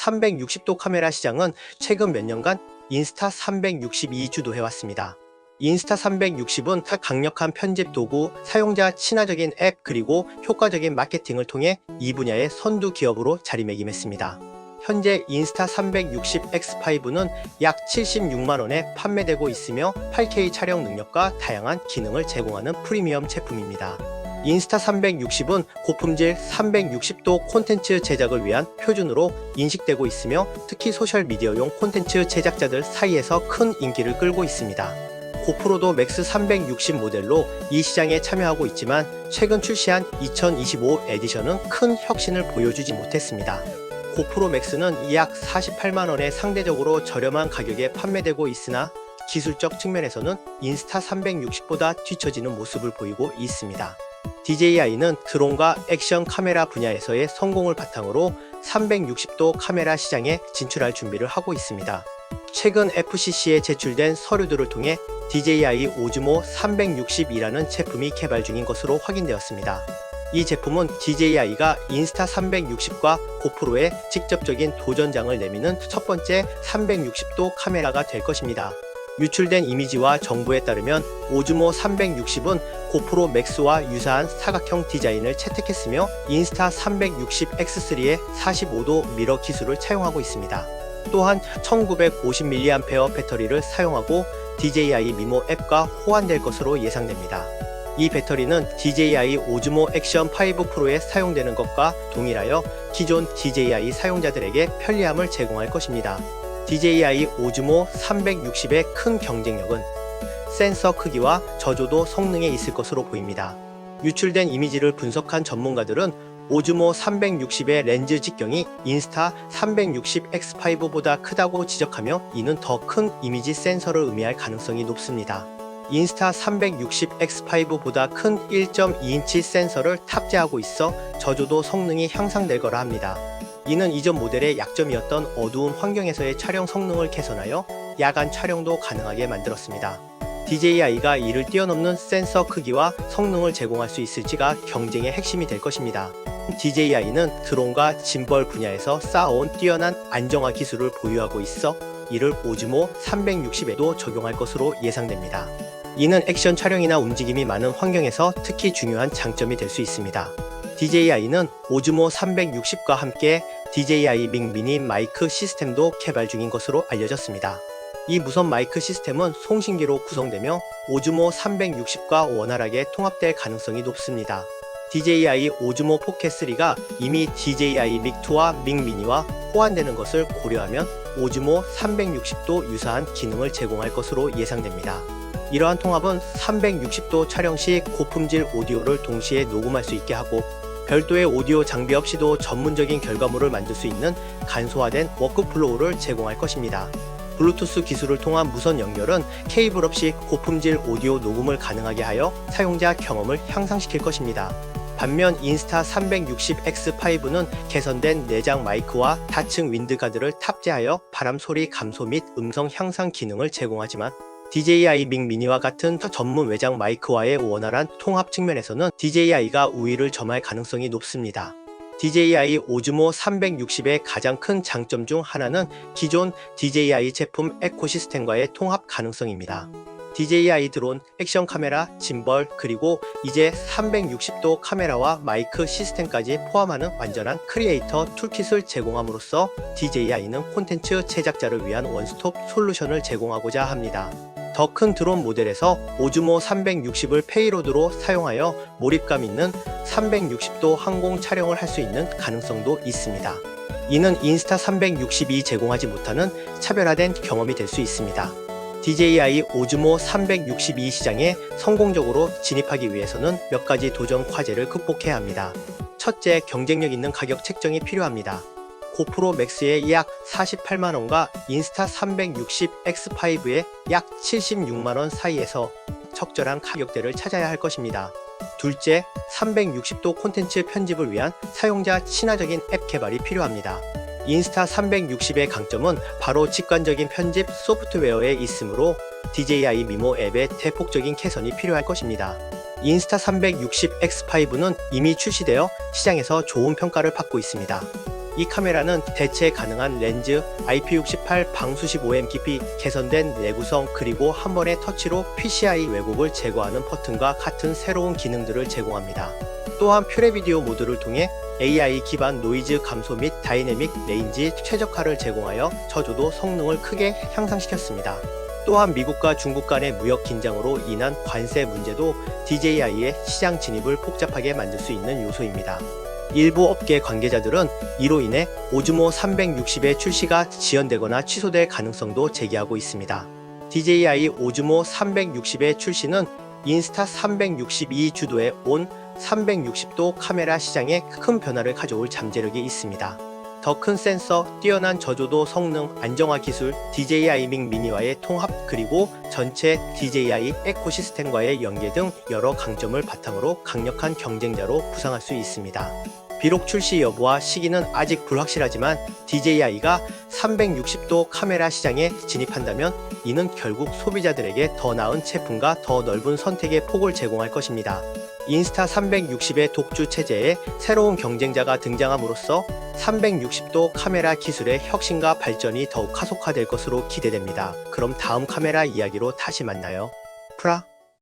360도 카메라 시장은 최근 몇 년간 인스타 360이 주도해왔습니다. 인스타 360은 강력한 편집 도구, 사용자 친화적인 앱, 그리고 효과적인 마케팅을 통해 이 분야의 선두 기업으로 자리매김했습니다. 현재 인스타 360X5는 약 76만원에 판매되고 있으며 8K 촬영 능력과 다양한 기능을 제공하는 프리미엄 제품입니다. 인스타 360은 고품질 360도 콘텐츠 제작을 위한 표준으로 인식되고 있으며 특히 소셜미디어용 콘텐츠 제작자들 사이에서 큰 인기를 끌고 있습니다. 고프로도 맥스 360 모델로 이 시장에 참여하고 있지만 최근 출시한 2025 에디션은 큰 혁신을 보여주지 못했습니다. 고프로 맥스는 약 48만원에 상대적으로 저렴한 가격에 판매되고 있으나 기술적 측면에서는 인스타 360보다 뒤처지는 모습을 보이고 있습니다. DJI는 드론과 액션 카메라 분야에서의 성공을 바탕으로 360도 카메라 시장에 진출할 준비를 하고 있습니다. 최근 FCC에 제출된 서류들을 통해 DJI 오즈모 360이라는 제품이 개발 중인 것으로 확인되었습니다. 이 제품은 DJI가 인스타 360과 고프로에 직접적인 도전장을 내미는 첫 번째 360도 카메라가 될 것입니다. 유출된 이미지와 정보에 따르면 오즈모 360은 고프로 맥스와 유사한 사각형 디자인을 채택했으며 인스타 360X3의 45도 미러 기술을 차용하고 있습니다. 또한 1950mAh 배터리를 사용하고 DJI 미모 앱과 호환될 것으로 예상됩니다. 이 배터리는 DJI 오즈모 액션 5 프로에 사용되는 것과 동일하여 기존 DJI 사용자들에게 편리함을 제공할 것입니다. DJI 오즈모 360의 큰 경쟁력은 센서 크기와 저조도 성능에 있을 것으로 보입니다. 유출된 이미지를 분석한 전문가들은 오즈모 360의 렌즈 직경이 인스타 360X5보다 크다고 지적하며 이는 더 큰 이미지 센서를 의미할 가능성이 높습니다. 인스타 360X5보다 큰 1.2인치 센서를 탑재하고 있어 저조도 성능이 향상될 거라 합니다. 이는 이전 모델의 약점이었던 어두운 환경에서의 촬영 성능을 개선하여 야간 촬영도 가능하게 만들었습니다. DJI가 이를 뛰어넘는 센서 크기와 성능을 제공할 수 있을지가 경쟁의 핵심이 될 것입니다. DJI는 드론과 짐벌 분야에서 쌓아온 뛰어난 안정화 기술을 보유하고 있어 이를 오즈모 360에도 적용할 것으로 예상됩니다. 이는 액션 촬영이나 움직임이 많은 환경에서 특히 중요한 장점이 될 수 있습니다. DJI는 오즈모 360과 함께 DJI 믹 미니 마이크 시스템도 개발 중인 것으로 알려졌습니다. 이 무선 마이크 시스템은 송신기로 구성되며 오즈모 360과 원활하게 통합될 가능성이 높습니다. DJI 오즈모 포켓3가 이미 DJI 믹2와 믹 미니와 호환되는 것을 고려하면 오즈모 360도 유사한 기능을 제공할 것으로 예상됩니다. 이러한 통합은 360도 촬영 시 고품질 오디오를 동시에 녹음할 수 있게 하고 별도의 오디오 장비 없이도 전문적인 결과물을 만들 수 있는 간소화된 워크플로우를 제공할 것입니다. 블루투스 기술을 통한 무선 연결은 케이블 없이 고품질 오디오 녹음을 가능하게 하여 사용자 경험을 향상시킬 것입니다. 반면 인스타 360X5는 개선된 내장 마이크와 다층 윈드가드를 탑재하여 바람 소리 감소 및 음성 향상 기능을 제공하지만 DJI 믹 미니와 같은 전문 외장 마이크와의 원활한 통합 측면에서는 DJI가 우위를 점할 가능성이 높습니다. DJI 오즈모 360의 가장 큰 장점 중 하나는 기존 DJI 제품 에코시스템과의 통합 가능성입니다. DJI 드론, 액션 카메라, 짐벌, 그리고 이제 360도 카메라와 마이크 시스템까지 포함하는 완전한 크리에이터 툴킷을 제공함으로써 DJI는 콘텐츠 제작자를 위한 원스톱 솔루션을 제공하고자 합니다. 더 큰 드론 모델에서 오즈모 360을 페이로드로 사용하여 몰입감 있는 360도 항공 촬영을 할 수 있는 가능성도 있습니다. 이는 인스타 360이 제공하지 못하는 차별화된 경험이 될 수 있습니다. DJI 오즈모 362 시장에 성공적으로 진입하기 위해서는 몇 가지 도전 과제를 극복해야 합니다. 첫째, 경쟁력 있는 가격 책정이 필요합니다. 고프로 맥스의 약 48만원과 인스타 360X5의 약 76만원 사이에서 적절한 가격대를 찾아야 할 것입니다. 둘째, 360도 콘텐츠 편집을 위한 사용자 친화적인 앱 개발이 필요합니다. 인스타 360의 강점은 바로 직관적인 편집 소프트웨어에 있으므로 DJI 미모 앱의 대폭적인 개선이 필요할 것입니다. 인스타 360X5는 이미 출시되어 시장에서 좋은 평가를 받고 있습니다. 이 카메라는 대체 가능한 렌즈, IP68 방수시 OM 깊이, 개선된 내구성, 그리고 한 번의 터치로 PCI 왜곡을 제거하는 버튼과 같은 새로운 기능들을 제공합니다. 또한 퓨레비디오 모드를 통해 AI 기반 노이즈 감소 및 다이내믹 레인지 최적화를 제공하여 저조도 성능을 크게 향상시켰습니다. 또한 미국과 중국 간의 무역 긴장으로 인한 관세 문제도 DJI의 시장 진입을 복잡하게 만들 수 있는 요소입니다. 일부 업계 관계자들은 이로 인해 오즈모 360의 출시가 지연되거나 취소될 가능성도 제기하고 있습니다. DJI 오즈모 360의 출시는 인스타 362 주도에 온 360도 카메라 시장에 큰 변화를 가져올 잠재력이 있습니다. 더 큰 센서, 뛰어난 저조도 성능, 안정화 기술, DJI 믹 미니와의 통합, 그리고 전체 DJI 에코시스템과의 연계 등 여러 강점을 바탕으로 강력한 경쟁자로 부상할 수 있습니다. 비록 출시 여부와 시기는 아직 불확실하지만 DJI가 360도 카메라 시장에 진입한다면 이는 결국 소비자들에게 더 나은 제품과 더 넓은 선택의 폭을 제공할 것입니다. 인스타 360의 독주 체제에 새로운 경쟁자가 등장함으로써 360도 카메라 기술의 혁신과 발전이 더욱 가속화될 것으로 기대됩니다. 그럼 다음 카메라 이야기로 다시 만나요. 프라